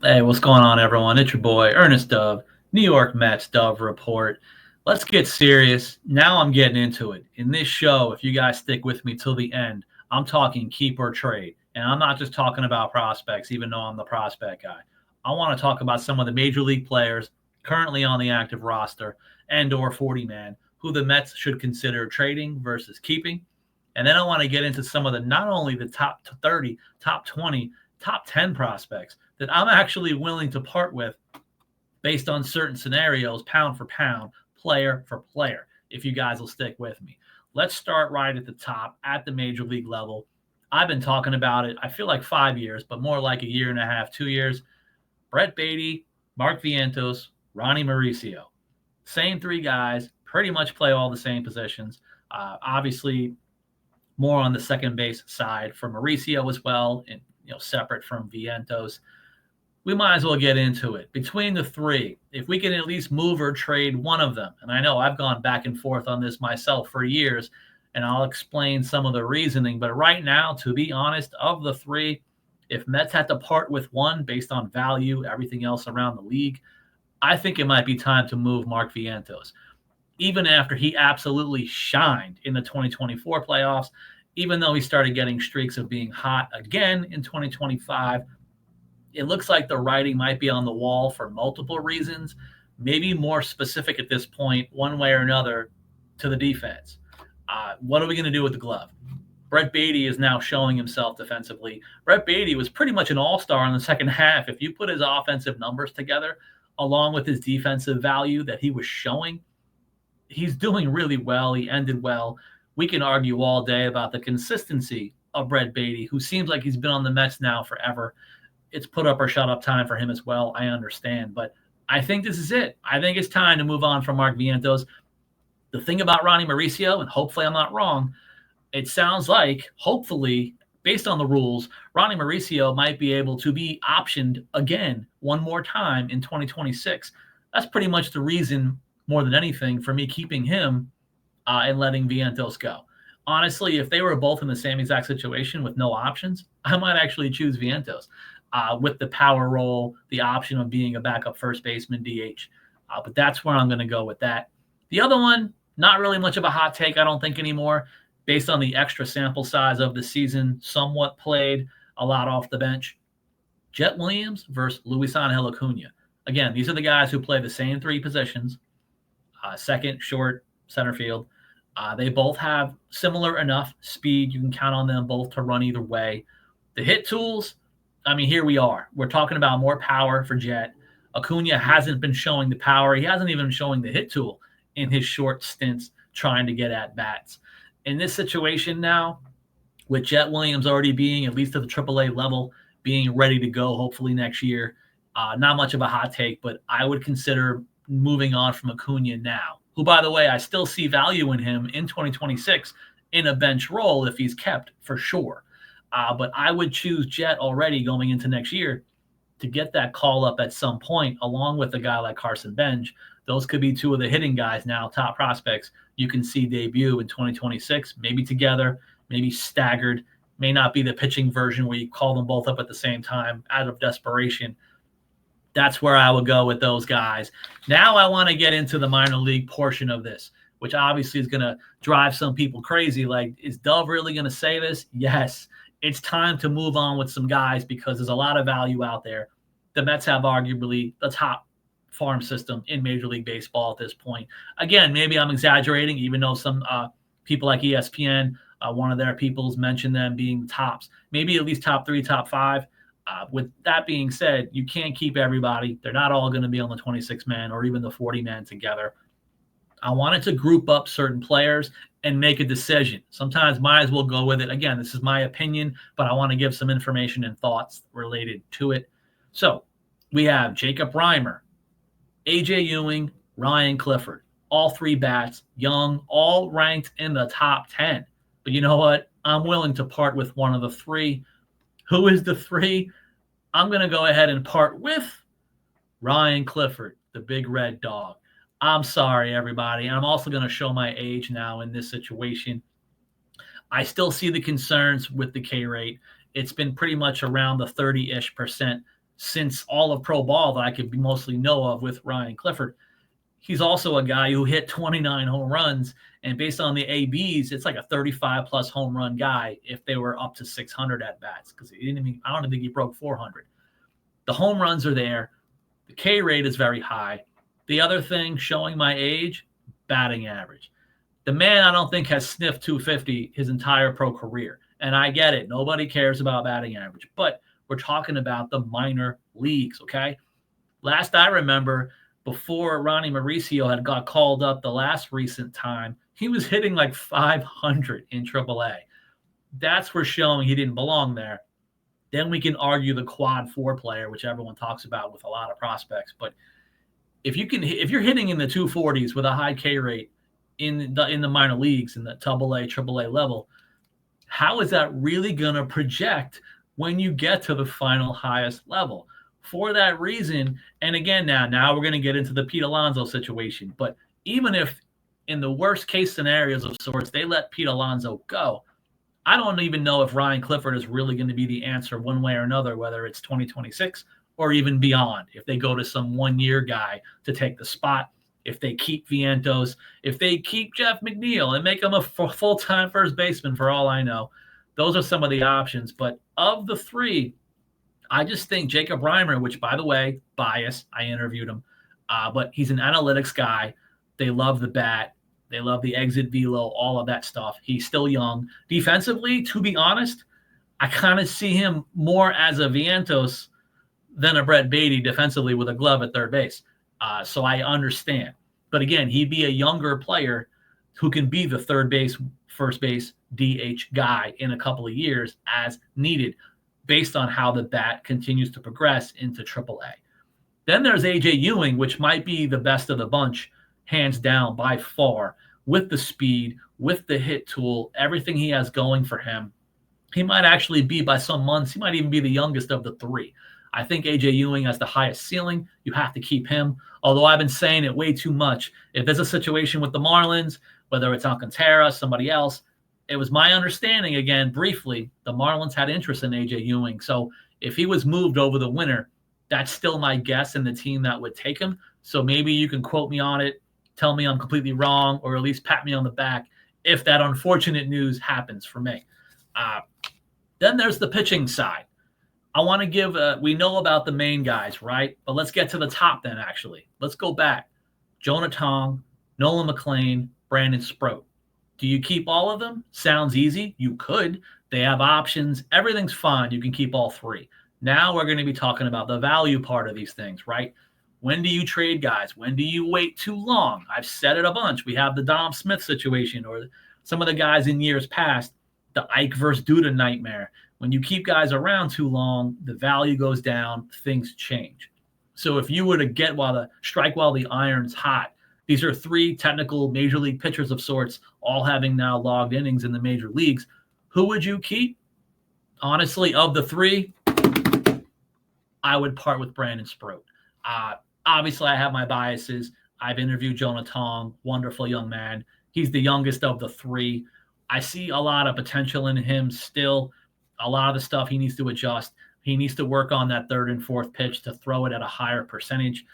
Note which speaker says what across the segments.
Speaker 1: Hey, what's going on, everyone? It's your boy, Ernest Dove, New York Mets Dove Report. Let's get serious. Now I'm getting into it. In this show, if you guys stick with me till the end, I'm talking keep or trade. And I'm not just talking about prospects, even though I'm the prospect guy. I want to talk about some of the major league players currently on the active roster and or 40 man who the Mets should consider trading versus keeping. And then I want to get into some of the not only the top 30, top 20, top 10 prospects that I'm actually willing to part with based on certain scenarios, pound for pound, player for player, if you guys will stick with me. Let's start right at the top at the major league level. I've been talking about it, I feel like 5 years, but more like a year and a half, 2 years. Brett Baty, Mark Vientos, Ronnie Mauricio. Same three guys, pretty much play all the same positions. Obviously, more on the second base side for Mauricio as well, and separate from Vientos. We might as well get into it. Between the three, if we can at least move or trade one of them, and I know I've gone back and forth on this myself for years, and I'll explain some of the reasoning. But right now, to be honest, of the three, if Mets had to part with one based on value, everything else around the league, I think it might be time to move Mark Vientos. Even after he absolutely shined in the 2024 playoffs, even though he started getting streaks of being hot again in 2025, it looks like the writing might be on the wall for multiple reasons, maybe more specific at this point, one way or another, to the defense. What are we going to do with the glove? Brett Baty is now showing himself defensively. Brett Baty was pretty much an all-star in the second half. If you put his offensive numbers together, along with his defensive value that he was showing, he's doing really well. He ended well. We can argue all day about the consistency of Brett Baty, who seems like he's been on the Mets now forever. It's put up or shut up time for him as well. I understand, but I think this is it. I think it's time to move on from Mark Vientos. The thing about Ronnie Mauricio, and hopefully I'm not wrong, it sounds like, hopefully, based on the rules, Ronnie Mauricio might be able to be optioned again one more time in 2026. That's pretty much the reason, more than anything, for me keeping him and letting Vientos go. Honestly, if they were both in the same exact situation with no options, I might actually choose Vientos with the power role, the option of being a backup first baseman, DH. But that's where I'm going to go with that. The other one, not really much of a hot take, I don't think anymore, based on the extra sample size of the season, somewhat played, a lot off the bench. Jet Williams versus Luisangel Acuna. Again, these are the guys who play the same three positions, second, short, center field. They both have similar enough speed. You can count on them both to run either way. The hit tools, I mean, here we are. We're talking about more power for Jet. Acuna hasn't been showing the power. He hasn't even been showing the hit tool in his short stints trying to get at bats. In this situation now, with Jet Williams already being at least at the AAA level, being ready to go hopefully next year, not much of a hot take, but I would consider moving on from Acuna now, who, by the way, I still see value in him in 2026 in a bench role if he's kept for sure. But I would choose Jet already going into next year to get that call up at some point, along with a guy like Carson Bench. Those could be two of the hitting guys now, top prospects you can see debut in 2026, maybe together, maybe staggered, may not be the pitching version where you call them both up at the same time out of desperation. That's where I would go with those guys. Now I want to get into the minor league portion of this, which obviously is going to drive some people crazy. Like, is Dove really going to say this? Yes. It's time to move on with some guys because there's a lot of value out there. The Mets have arguably the top farm system in Major League Baseball at this point. Again, maybe I'm exaggerating, even though some people like ESPN, one of their peoples mentioned them being tops, maybe at least top three, top five. With that being said, you can't keep everybody. They're not all going to be on the 26-man or even the 40-man together. I wanted to group up certain players and make a decision. Sometimes might as well go with it. Again, this is my opinion, but I want to give some information and thoughts related to it. So we have Jacob Reimer, AJ Ewing, Ryan Clifford, all three bats, young, all ranked in the top 10. But you know what? I'm willing to part with one of the three. Who is the three? I'm going to go ahead and part with Ryan Clifford, the big red dog. I'm sorry, everybody. And I'm also going to show my age now in this situation. I still see the concerns with the K rate. It's been pretty much around the 30-ish percent since all of pro ball that I could mostly know of with Ryan Clifford. He's also a guy who hit 29 home runs, and based on the ABs, it's like a 35 plus home run guy if they were up to 600 at bats, because I don't think he broke 400. The home runs are there. The K rate is very high. The other thing showing my age, batting average. The man I don't think has sniffed 250 his entire pro career. And I get it. Nobody cares about batting average. But we're talking about the minor leagues, okay? Last I remember, before Ronnie Mauricio had got called up the last recent time, he was hitting like 500 in AAA. That's for showing he didn't belong there. Then we can argue the quad 4 player, which everyone talks about with a lot of prospects. But if you're hitting in the 240s with a high K rate in the minor leagues, in the AA, AAA level, how is that really going to project when you get to the final highest level? For that reason, and again, now we're going to get into the Pete Alonso situation, but even if in the worst case scenarios of sorts, they let Pete Alonso go, I don't even know if Ryan Clifford is really going to be the answer one way or another, whether it's 2026 or even beyond. If they go to some one-year guy to take the spot, if they keep Vientos, if they keep Jeff McNeil and make him a full-time first baseman, for all I know, those are some of the options. But of the three, I just think Jacob Reimer, which, by the way, bias, I interviewed him, but he's an analytics guy. They love the bat. They love the exit velo, all of that stuff. He's still young. Defensively, to be honest, I kind of see him more as a Vientos than a Brett Baty defensively with a glove at third base. So I understand. But again, he'd be a younger player who can be the third base, first base, DH guy in a couple of years as needed based on how the bat continues to progress into AAA. Then there's A.J. Ewing, which might be the best of the bunch, hands down by far, with the speed, with the hit tool, everything he has going for him. He might actually be, by some months, he might even be the youngest of the three. I think A.J. Ewing has the highest ceiling. You have to keep him, although I've been saying it way too much. If there's a situation with the Marlins, whether it's Alcantara, somebody else, it was my understanding, again, briefly, the Marlins had interest in A.J. Ewing. So if he was moved over the winter, that's still my guess in the team that would take him. So maybe you can quote me on it, tell me I'm completely wrong, or at least pat me on the back if that unfortunate news happens for me. Then there's the pitching side. I want to give we know about the main guys, right? But let's get to the top then, actually. Let's go back. Jonah Tong, Nolan McLean, Brandon Sproat. Do you keep all of them? Sounds easy. You could. They have options. Everything's fine. You can keep all three. Now we're going to be talking about the value part of these things, right? When do you trade guys? When do you wait too long? I've said it a bunch. We have the Dom Smith situation, or some of the guys in years past, the Ike versus Duda nightmare. When you keep guys around too long, the value goes down, things change. So if you were to strike while the iron's hot, these are three technical major league pitchers of sorts, all having now logged innings in the major leagues. Who would you keep? Honestly, of the three, I would part with Brandon Sproat. Obviously, I have my biases. I've interviewed Jonah Tong, wonderful young man. He's the youngest of the three. I see a lot of potential in him still. A lot of the stuff he needs to adjust. He needs to work on that third and fourth pitch to throw it at a higher percentage.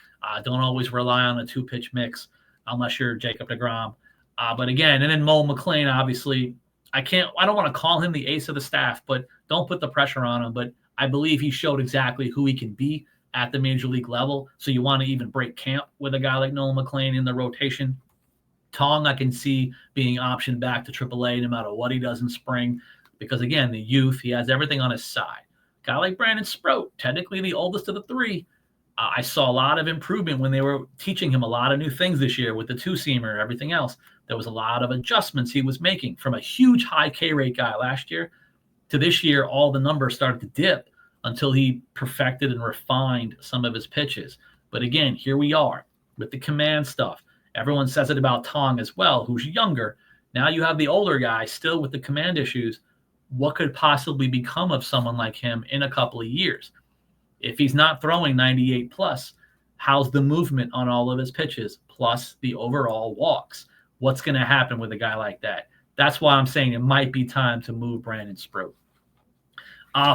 Speaker 1: Don't always rely on a two-pitch mix unless you're Jacob deGrom. But again, and then Mo McLean, obviously, I don't want to call him the ace of the staff, but don't put the pressure on him. But I believe he showed exactly who he can be at the major league level. So you want to even break camp with a guy like Nolan McLean in the rotation. Tong, I can see being optioned back to AAA no matter what he does in spring. Because again, the youth, he has everything on his side. Guy like Brandon Sproat, technically the oldest of the three. I saw a lot of improvement when they were teaching him a lot of new things this year with the two-seamer, everything else. There was a lot of adjustments he was making from a huge high K rate guy last year to this year. All the numbers started to dip until he perfected and refined some of his pitches. But again, here we are with the command stuff. Everyone says it about Tong as well, who's younger. Now you have the older guy still with the command issues. What could possibly become of someone like him in a couple of years? If he's not throwing 98 plus, how's the movement on all of his pitches plus the overall walks? What's going to happen with a guy like that? That's why I'm saying it might be time to move Brandon Sproat.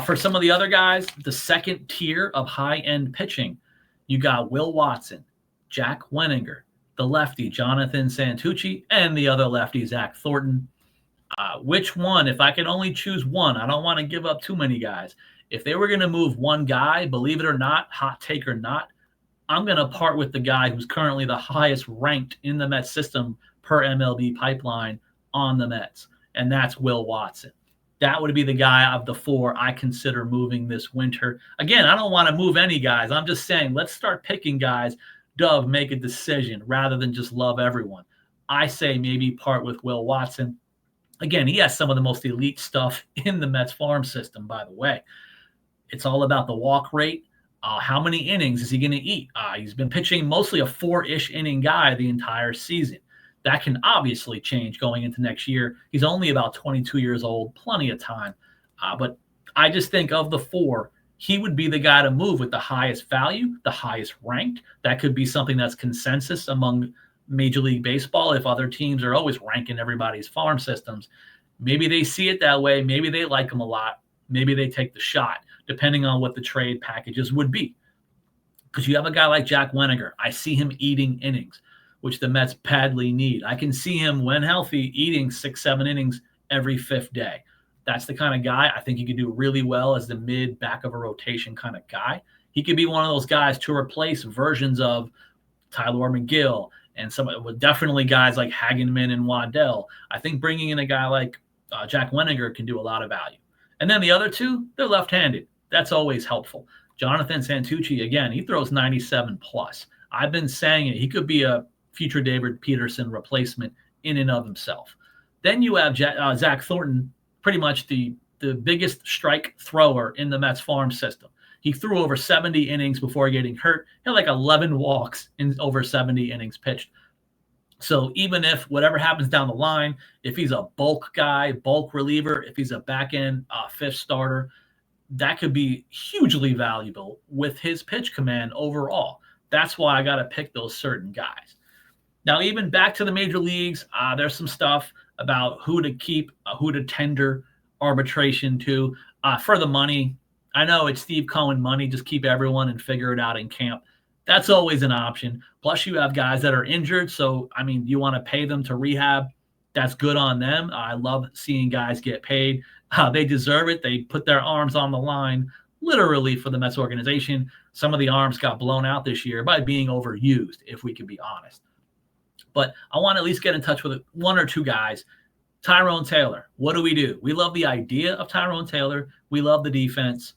Speaker 1: For some of the other guys, the second tier of high-end pitching, you got Will Watson, Jack Wenninger, the lefty Jonathan Santucci, and the other lefty Zach Thornton. Which one, if I can only choose one, I don't want to give up too many guys. If they were going to move one guy, believe it or not, hot take or not, I'm going to part with the guy who's currently the highest ranked in the Mets system per MLB pipeline on the Mets, and that's Will Watson. That would be the guy of the four I consider moving this winter. Again, I don't want to move any guys. I'm just saying let's start picking guys. Dove, make a decision rather than just love everyone. I say maybe part with Will Watson. Again, he has some of the most elite stuff in the Mets farm system, by the way. It's all about the walk rate. How many innings is he going to eat? He's been pitching mostly a 4-ish inning guy the entire season. That can obviously change going into next year. He's only about 22 years old, plenty of time. But I just think of the four, he would be the guy to move with the highest value, the highest ranked. That could be something that's consensus among Major League Baseball. If other teams are always ranking everybody's farm systems, maybe they see it that way. Maybe they like him a lot. Maybe they take the shot, depending on what the trade packages would be. Because you have a guy like Jack Wenninger. I see him eating innings, which the Mets badly need. I can see him, when healthy, eating 6-7 innings every fifth day. That's the kind of guy I think he could do really well as the mid back of a rotation kind of guy. He could be one of those guys to replace versions of Tyler McGill and some with definitely guys like Hagenman and Waddell. I think bringing in a guy like Jack Wenninger can do a lot of value. And then the other two, they're left-handed. That's always helpful. Jonathan Santucci, again, he throws 97 plus. I've been saying it. He could be a future David Peterson replacement in and of himself. Then you have Zach Thornton, pretty much the biggest strike thrower in the Mets farm system. He threw over 70 innings before getting hurt. He had like 11 walks in over 70 innings pitched. So even if whatever happens down the line, if he's a bulk guy, bulk reliever, if he's a back-end fifth starter, that could be hugely valuable with his pitch command overall. That's why I got to pick those certain guys. Now, even back to the major leagues, there's some stuff about who to keep, who to tender arbitration to for the money. I know it's Steve Cohen money. Just keep everyone and figure it out in camp. That's always an option. Plus, you have guys that are injured. So, I mean, you want to pay them to rehab. That's good on them. I love seeing guys get paid. They deserve it. They put their arms on the line, literally, for the Mets organization. Some of the arms got blown out this year by being overused, if we can be honest. But I want to at least get in touch with one or two guys. Tyrone Taylor, what do? We love the idea of Tyrone Taylor. We love the defense.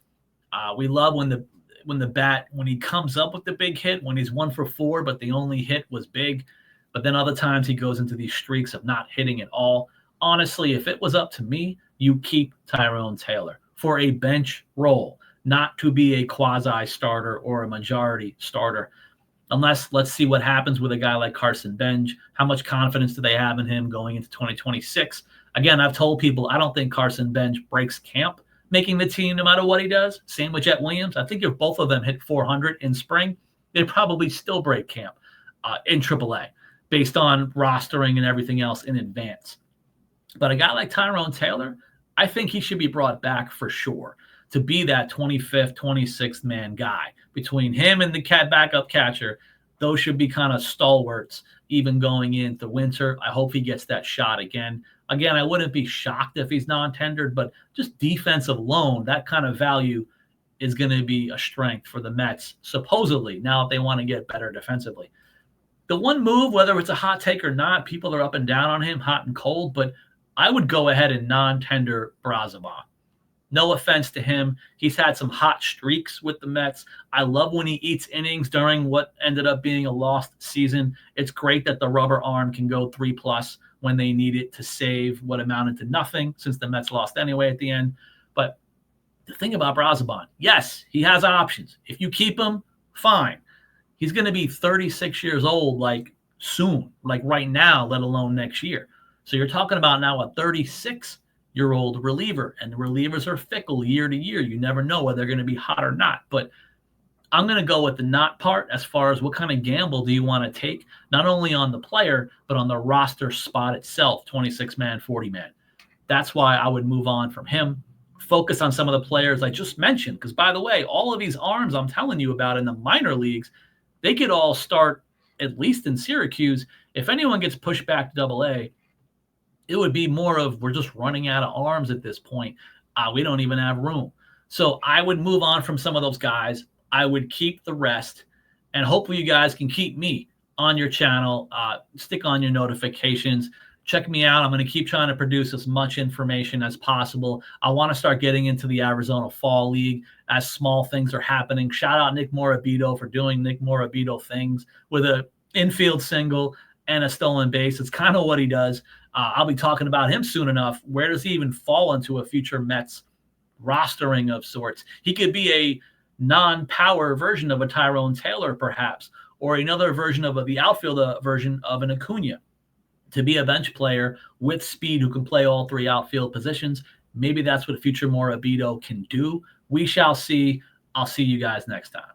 Speaker 1: We love when he comes up with the big hit, when he's 1 for 4, but the only hit was big. But then other times he goes into these streaks of not hitting at all. Honestly, if it was up to me, you keep Tyrone Taylor for a bench role, not to be a quasi-starter or a majority starter. Unless, let's see what happens with a guy like Carson Bench. How much confidence do they have in him going into 2026? Again, I've told people I don't think Carson Bench breaks camp making the team no matter what he does. Same with Jet Williams. I think if both of them hit 400 in spring, they'd probably still break camp in AAA based on rostering and everything else in advance. But a guy like Tyrone Taylor, I think he should be brought back for sure to be that 25th, 26th man guy. Between him and the backup catcher, those should be kind of stalwarts even going into winter. I hope he gets that shot again. Again, I wouldn't be shocked if he's non-tendered, but just defense alone, that kind of value is going to be a strength for the Mets, supposedly, now if they want to get better defensively. The one move, whether it's a hot take or not, people are up and down on him, hot and cold, but I would go ahead and non-tender Brazoban. No offense to him. He's had some hot streaks with the Mets. I love when he eats innings during what ended up being a lost season. It's great that the rubber arm can go 3+ when they need it to save what amounted to nothing, since the Mets lost anyway at the end. But the thing about Brazoban, yes, he has options. If you keep him, fine. He's going to be 36 years old like soon, like right now, let alone next year. So you're talking about now a 36-year-old reliever, and the relievers are fickle year to year. You never know whether they're going to be hot or not. But I'm going to go with the not part as far as what kind of gamble do you want to take, not only on the player, but on the roster spot itself, 26-man, 40-man. That's why I would move on from him. focus on some of the players I just mentioned. Because, by the way, all of these arms I'm telling you about in the minor leagues, they could all start at least in Syracuse. If anyone gets pushed back to Double-A, it would be more of we're just running out of arms at this point. We don't even have room. So I would move on from some of those guys. I would keep the rest, and hopefully you guys can keep me on your channel. Stick on your notifications. Check me out. I'm going to keep trying to produce as much information as possible. I want to start getting into the Arizona Fall League as small things are happening. Shout out Nick Morabito for doing Nick Morabito things with a infield single and a stolen base. It's kind of what he does. I'll be talking about him soon enough. Where does he even fall into a future Mets rostering of sorts? He could be a non-power version of a Tyrone Taylor, perhaps, or another version of the outfield version of an Acuna, to be a bench player with speed who can play all three outfield positions. Maybe that's what future Morabito can do. We shall see. I'll see you guys next time.